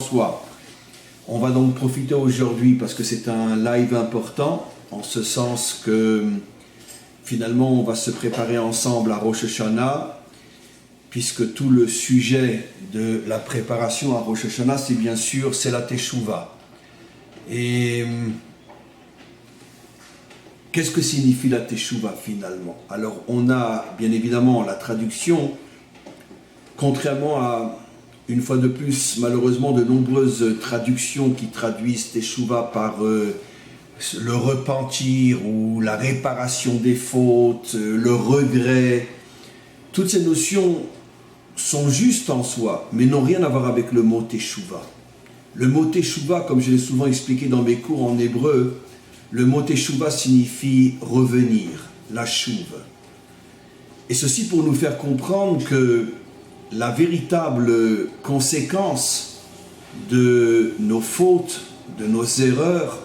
François. On va donc profiter aujourd'hui parce que c'est un live important, en ce sens que finalement on va se préparer ensemble à Rosh Hashanah, puisque tout le sujet de la préparation à Rosh Hashanah, c'est la Teshuvah. Et qu'est-ce que signifie la Teshuvah finalement? Alors on a bien évidemment la traduction, contrairement à, une fois de plus, malheureusement, de nombreuses traductions qui traduisent Teshuvah par le repentir ou la réparation des fautes, le regret. Toutes ces notions sont justes en soi, mais n'ont rien à voir avec le mot Teshuvah. Le mot Teshuvah, comme je l'ai souvent expliqué dans mes cours en hébreu, le mot Teshuvah signifie revenir, la chouve. Et ceci pour nous faire comprendre que la véritable conséquence de nos fautes, de nos erreurs,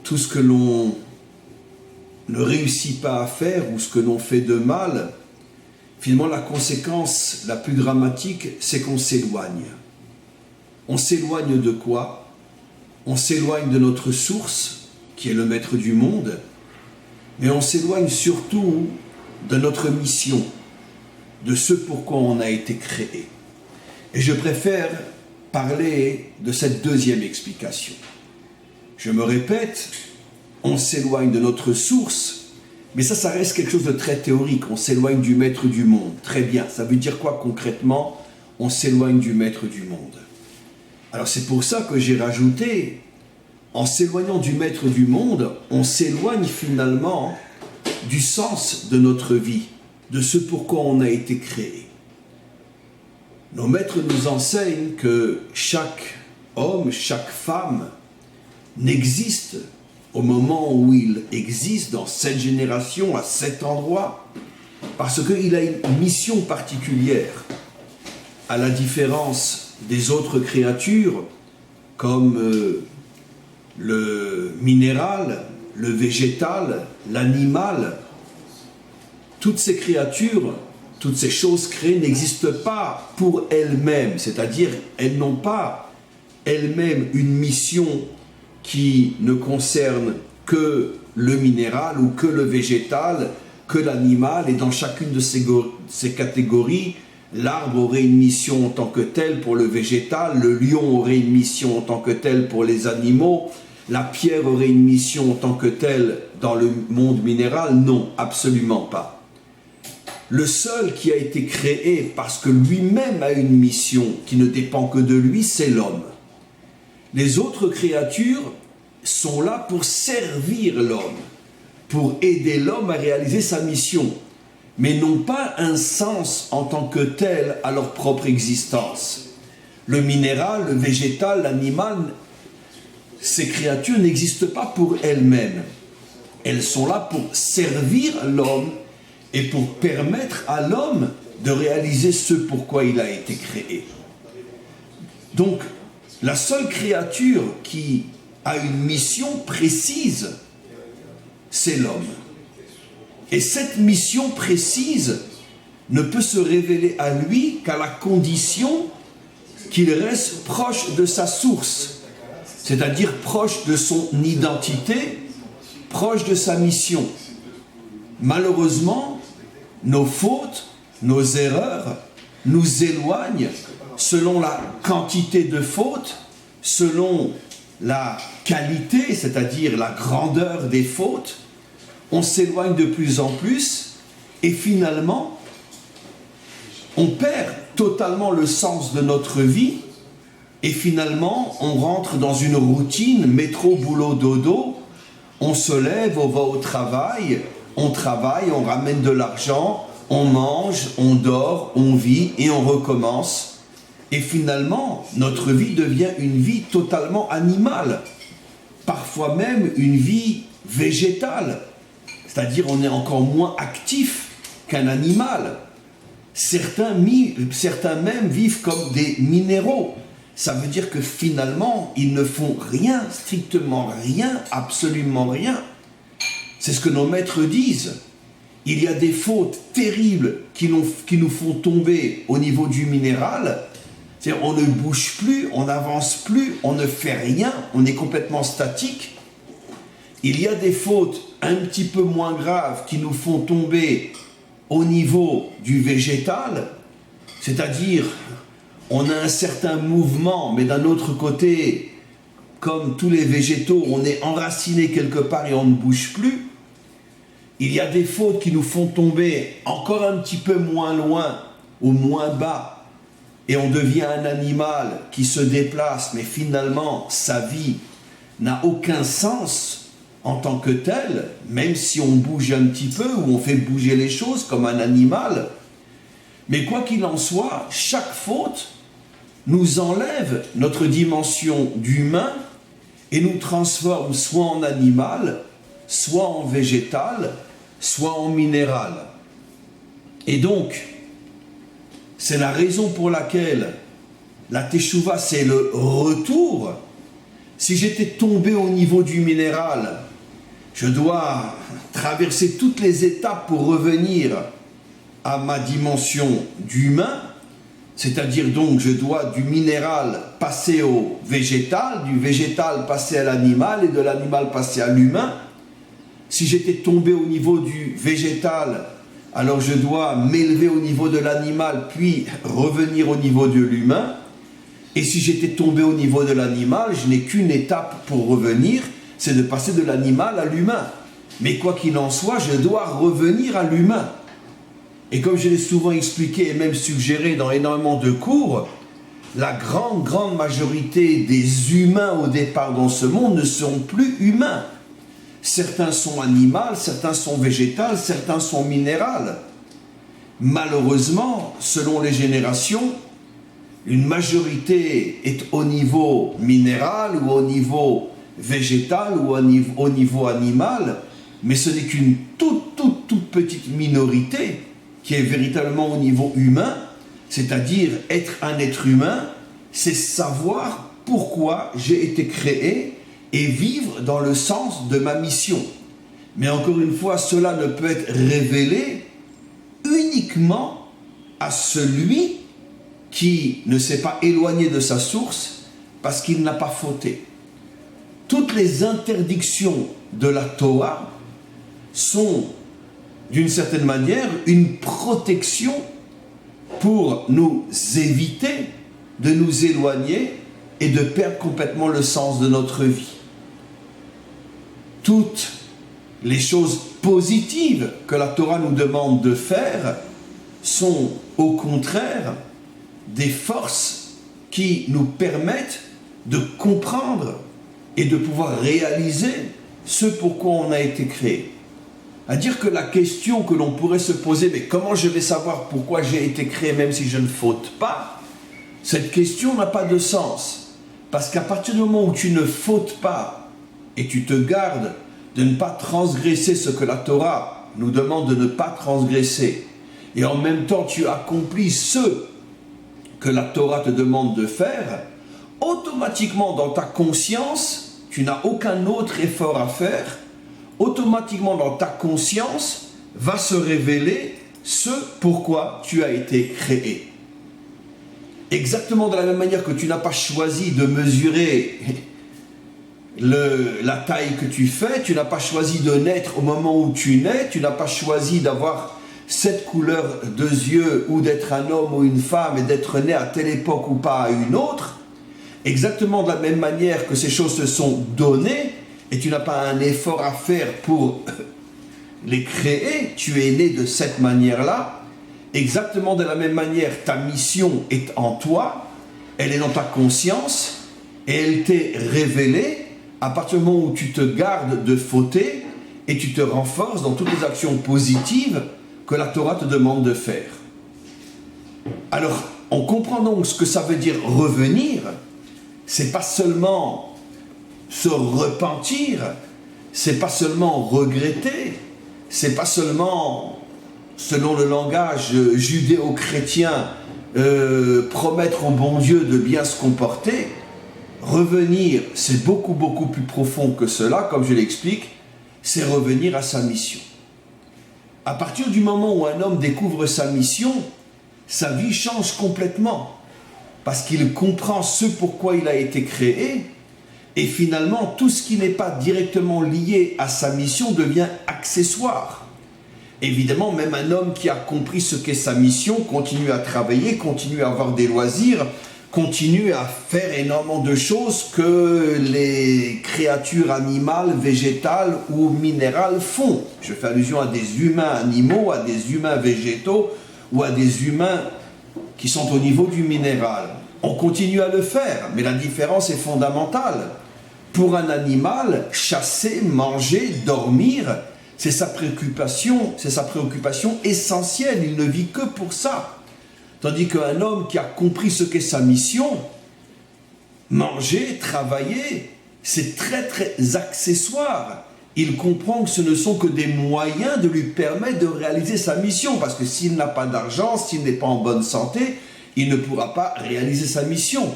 tout ce que l'on ne réussit pas à faire ou ce que l'on fait de mal, finalement la conséquence la plus dramatique, c'est qu'on s'éloigne. On s'éloigne de quoi? On s'éloigne de notre source, qui est le maître du monde, mais on s'éloigne surtout de notre mission, de ce pourquoi on a été créé. Et je préfère parler de cette deuxième explication. Je me répète, on s'éloigne de notre source, mais ça reste quelque chose de très théorique. On s'éloigne du maître du monde. Très bien, ça veut dire quoi concrètement? On s'éloigne du maître du monde. Alors c'est pour ça que j'ai rajouté, en s'éloignant du maître du monde, on s'éloigne finalement du sens de notre vie, de ce pourquoi on a été créé. Nos maîtres nous enseignent que chaque homme, chaque femme n'existe au moment où il existe dans cette génération, à cet endroit, parce qu'il a une mission particulière, à la différence des autres créatures, comme le minéral, le végétal, l'animal. Toutes ces créatures, toutes ces choses créées n'existent pas pour elles-mêmes, c'est-à-dire elles n'ont pas elles-mêmes une mission qui ne concerne que le minéral ou que le végétal, que l'animal, et dans chacune de ces catégories, l'arbre aurait une mission en tant que tel pour le végétal, le lion aurait une mission en tant que tel pour les animaux, la pierre aurait une mission en tant que telle dans le monde minéral. Non, absolument pas. Le seul qui a été créé parce que lui-même a une mission qui ne dépend que de lui, c'est l'homme. Les autres créatures sont là pour servir l'homme, pour aider l'homme à réaliser sa mission, mais n'ont pas un sens en tant que tel à leur propre existence. Le minéral, le végétal, l'animal, ces créatures n'existent pas pour elles-mêmes. Elles sont là pour servir l'homme et pour permettre à l'homme de réaliser ce pourquoi il a été créé. Donc, la seule créature qui a une mission précise, c'est l'homme. Et cette mission précise ne peut se révéler à lui qu'à la condition qu'il reste proche de sa source, c'est-à-dire proche de son identité, proche de sa mission. Malheureusement, nos fautes, nos erreurs nous éloignent selon la quantité de fautes, selon la qualité, c'est-à-dire la grandeur des fautes. On s'éloigne de plus en plus et finalement, on perd totalement le sens de notre vie et finalement, on rentre dans une routine métro, boulot, dodo. On se lève, on va au travail, on ramène de l'argent, on mange, on dort, on vit et on recommence. Et finalement, notre vie devient une vie totalement animale, parfois même une vie végétale, c'est-à-dire on est encore moins actif qu'un animal. Certains même vivent comme des minéraux. Ça veut dire que finalement, ils ne font rien, strictement rien, absolument rien. C'est ce que nos maîtres disent. Il y a des fautes terribles qui nous font tomber au niveau du minéral. C'est-à-dire on ne bouge plus, on n'avance plus, on ne fait rien, on est complètement statique. Il y a des fautes un petit peu moins graves qui nous font tomber au niveau du végétal, c'est-à-dire on a un certain mouvement, mais d'un autre côté, comme tous les végétaux, on est enraciné quelque part et on ne bouge plus. Il y a des fautes qui nous font tomber encore un petit peu moins loin ou moins bas, et on devient un animal qui se déplace, mais finalement sa vie n'a aucun sens en tant que tel, même si on bouge un petit peu ou on fait bouger les choses comme un animal. Mais quoi qu'il en soit, chaque faute nous enlève notre dimension d'humain et nous transforme soit en animal, soit en végétal, soit en minéral. Et donc, c'est la raison pour laquelle la Teshuvah, c'est le retour. Si j'étais tombé au niveau du minéral, je dois traverser toutes les étapes pour revenir à ma dimension d'humain, c'est-à-dire donc je dois du minéral passer au végétal, du végétal passer à l'animal et de l'animal passer à l'humain. Si j'étais tombé au niveau du végétal, alors je dois m'élever au niveau de l'animal puis revenir au niveau de l'humain. Et si j'étais tombé au niveau de l'animal, je n'ai qu'une étape pour revenir, c'est de passer de l'animal à l'humain. Mais quoi qu'il en soit, je dois revenir à l'humain. Et comme je l'ai souvent expliqué et même suggéré dans énormément de cours, la grande majorité des humains au départ dans ce monde ne sont plus humains. Certains sont animaux, certains sont végétaux, certains sont minéraux. Malheureusement, selon les générations, une majorité est au niveau minéral ou au niveau végétal ou au niveau animal, mais ce n'est qu'une toute petite minorité qui est véritablement au niveau humain, c'est-à-dire être un être humain, c'est savoir pourquoi j'ai été créé et vivre dans le sens de ma mission. Mais encore une fois, cela ne peut être révélé uniquement à celui qui ne s'est pas éloigné de sa source parce qu'il n'a pas fauté. Toutes les interdictions de la Torah sont, d'une certaine manière, une protection pour nous éviter de nous éloigner et de perdre complètement le sens de notre vie. Toutes les choses positives que la Torah nous demande de faire sont au contraire des forces qui nous permettent de comprendre et de pouvoir réaliser ce pourquoi on a été créé. À dire que la question que l'on pourrait se poser, mais comment je vais savoir pourquoi j'ai été créé même si je ne faute pas, cette question n'a pas de sens. Parce qu'à partir du moment où tu ne fautes pas et tu te gardes de ne pas transgresser ce que la Torah nous demande de ne pas transgresser, et en même temps tu accomplis ce que la Torah te demande de faire, automatiquement dans ta conscience, tu n'as aucun autre effort à faire, automatiquement dans ta conscience va se révéler ce pourquoi tu as été créé. Exactement de la même manière que tu n'as pas choisi de mesurer la taille que tu fais, tu n'as pas choisi de naître au moment où tu nais, tu n'as pas choisi d'avoir cette couleur de yeux ou d'être un homme ou une femme et d'être né à telle époque ou pas à une autre, exactement de la même manière que ces choses se sont données et tu n'as pas un effort à faire pour les créer, tu es né de cette manière-là, exactement de la même manière ta mission est en toi, elle est dans ta conscience et elle t'est révélée à partir du moment où tu te gardes de fauter et tu te renforces dans toutes les actions positives que la Torah te demande de faire. Alors, on comprend donc ce que ça veut dire revenir. C'est pas seulement se repentir, c'est pas seulement regretter, c'est pas seulement, selon le langage judéo-chrétien, promettre au bon Dieu de bien se comporter. Revenir, c'est beaucoup plus profond que cela, comme je l'explique, c'est revenir à sa mission. À partir du moment où un homme découvre sa mission, sa vie change complètement. parce qu'il comprend ce pourquoi il a été créé, et finalement, tout ce qui n'est pas directement lié à sa mission devient accessoire. Évidemment, même un homme qui a compris ce qu'est sa mission continue à travailler, continue à avoir des loisirs, continue à faire énormément de choses que les créatures animales, végétales ou minérales font. Je fais allusion à des humains animaux, à des humains végétaux ou à des humains qui sont au niveau du minéral. On continue à le faire, mais la différence est fondamentale. Pour un animal, chasser, manger, dormir, c'est sa préoccupation essentielle. Il ne vit que pour ça. Tandis qu'un homme qui a compris ce qu'est sa mission, manger, travailler, c'est très très accessoire. Il comprend que ce ne sont que des moyens de lui permettre de réaliser sa mission. Parce que s'il n'a pas d'argent, s'il n'est pas en bonne santé, il ne pourra pas réaliser sa mission.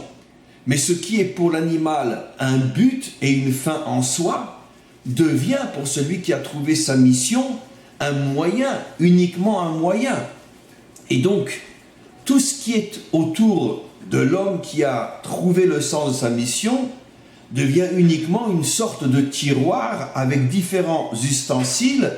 Mais ce qui est pour l'animal un but et une fin en soi, devient pour celui qui a trouvé sa mission un moyen, uniquement un moyen. Et donc, tout ce qui est autour de l'homme qui a trouvé le sens de sa mission devient uniquement une sorte de tiroir avec différents ustensiles,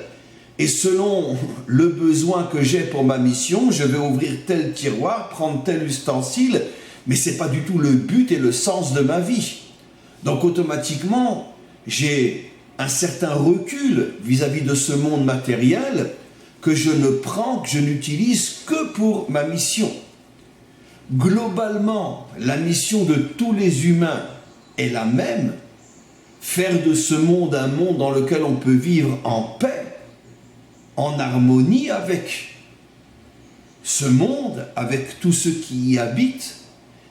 et selon le besoin que j'ai pour ma mission, je vais ouvrir tel tiroir, prendre tel ustensile, mais ce n'est pas du tout le but et le sens de ma vie. Donc automatiquement, j'ai un certain recul vis-à-vis de ce monde matériel que je ne prends, que je n'utilise que pour ma mission. Globalement, la mission de tous les humains est la même, faire de ce monde un monde dans lequel on peut vivre en paix, en harmonie avec ce monde, avec tous ceux qui y habitent,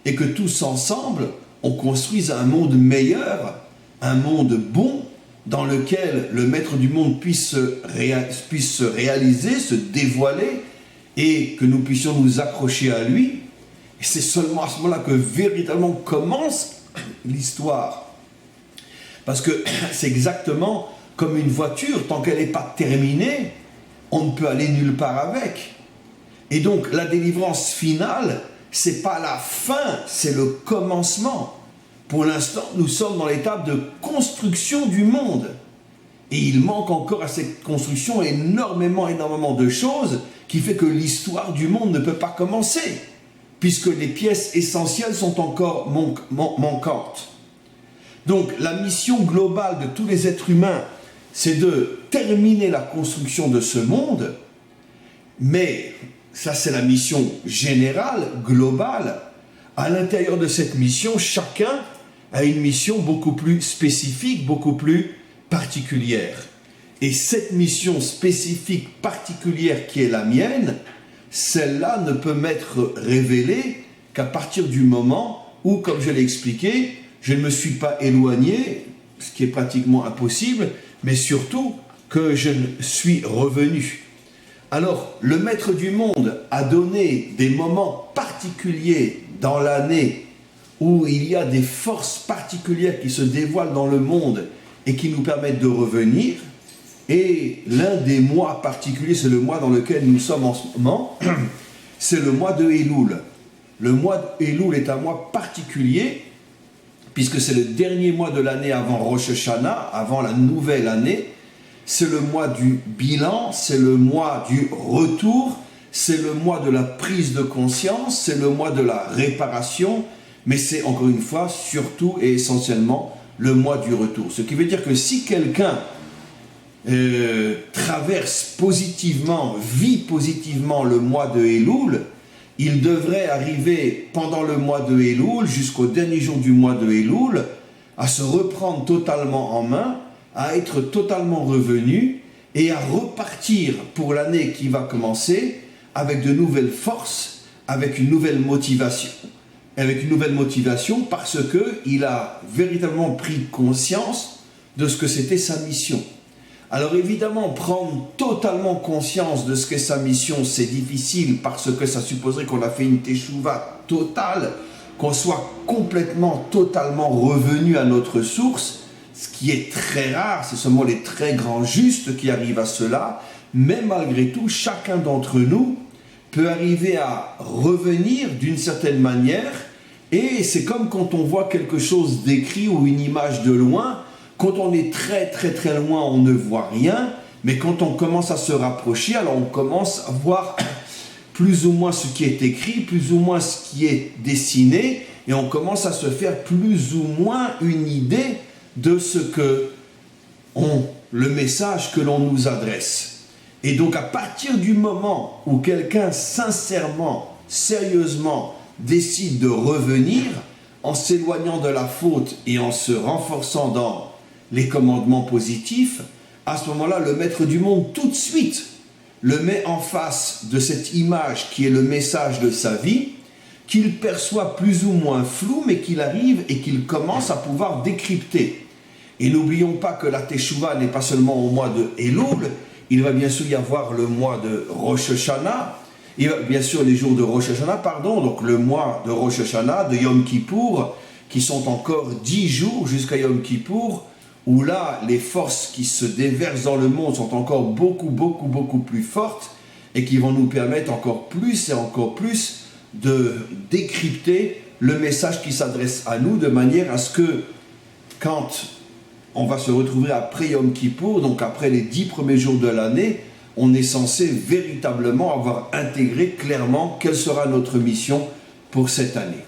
et que tous ensemble, on construise un monde meilleur, un monde bon, dans lequel le maître du monde puisse se réaliser, se dévoiler, et que nous puissions nous accrocher à lui. Et c'est seulement à ce moment-là que véritablement commence l'histoire. Parce que c'est exactement comme une voiture, tant qu'elle n'est pas terminée, on ne peut aller nulle part avec. Et donc la délivrance finale, c'est pas la fin, c'est le commencement. Pour l'instant, nous sommes dans l'étape de construction du monde. Et il manque encore à cette construction énormément de choses qui fait que l'histoire du monde ne peut pas commencer, puisque les pièces essentielles sont encore manquantes. Donc la mission globale de tous les êtres humains, c'est de terminer la construction de ce monde, mais ça c'est la mission générale, globale. À l'intérieur de cette mission, chacun a une mission beaucoup plus spécifique, beaucoup plus particulière. Et cette mission spécifique, particulière qui est la mienne, celle-là ne peut m'être révélée qu'à partir du moment où, comme je l'ai expliqué, je ne me suis pas éloigné, ce qui est pratiquement impossible, mais surtout que je suis revenu. Alors, le maître du monde a donné des moments particuliers dans l'année où il y a des forces particulières qui se dévoilent dans le monde et qui nous permettent de revenir. Et l'un des mois particuliers, c'est le mois dans lequel nous sommes en ce moment, c'est le mois de Elul. Le mois de Elul est un mois particulier, puisque c'est le dernier mois de l'année avant Rosh Hashanah, avant la nouvelle année. C'est le mois du bilan, c'est le mois du retour, c'est le mois de la prise de conscience, c'est le mois de la réparation, mais c'est encore une fois, surtout et essentiellement, le mois du retour. Ce qui veut dire que si quelqu'un traverse positivement, vit positivement le mois de Elul, il devrait arriver pendant le mois de Elul, jusqu'au dernier jour du mois de Elul, à se reprendre totalement en main, à être totalement revenu et à repartir pour l'année qui va commencer avec de nouvelles forces, avec une nouvelle motivation. Parce qu'il a véritablement pris conscience de ce que c'était sa mission. Alors évidemment, prendre totalement conscience de ce qu'est sa mission, c'est difficile parce que ça supposerait qu'on a fait une teshuva totale, qu'on soit complètement, totalement revenu à notre source, ce qui est très rare, c'est seulement les très grands justes qui arrivent à cela, mais malgré tout, chacun d'entre nous peut arriver à revenir d'une certaine manière, Et c'est comme quand on voit quelque chose d'écrit ou une image de loin. Quand on est très très très loin, on ne voit rien. Mais quand on commence à se rapprocher, alors on commence à voir plus ou moins ce qui est écrit, plus ou moins ce qui est dessiné. Et on commence à se faire plus ou moins une idée de ce que le message que l'on nous adresse. Et donc à partir du moment où quelqu'un sincèrement, sérieusement décide de revenir, en s'éloignant de la faute et en se renforçant dans les commandements positifs, à ce moment-là, le maître du monde, tout de suite, le met en face de cette image qui est le message de sa vie, qu'il perçoit plus ou moins flou, mais qu'il arrive et qu'il commence à pouvoir décrypter. Et n'oublions pas que la Teshuvah n'est pas seulement au mois de Elul, il va bien sûr y avoir le mois de Rosh Hashanah, il va bien sûr les jours de Rosh Hashanah, donc le mois de Rosh Hashanah, de Yom Kippour, qui sont encore 10 jours jusqu'à Yom Kippour, où là, les forces qui se déversent dans le monde sont encore beaucoup plus fortes et qui vont nous permettre encore plus et encore plus de décrypter le message qui s'adresse à nous de manière à ce que quand on va se retrouver après Yom Kippour, donc après les 10 premiers jours de l'année, on est censé véritablement avoir intégré clairement quelle sera notre mission pour cette année.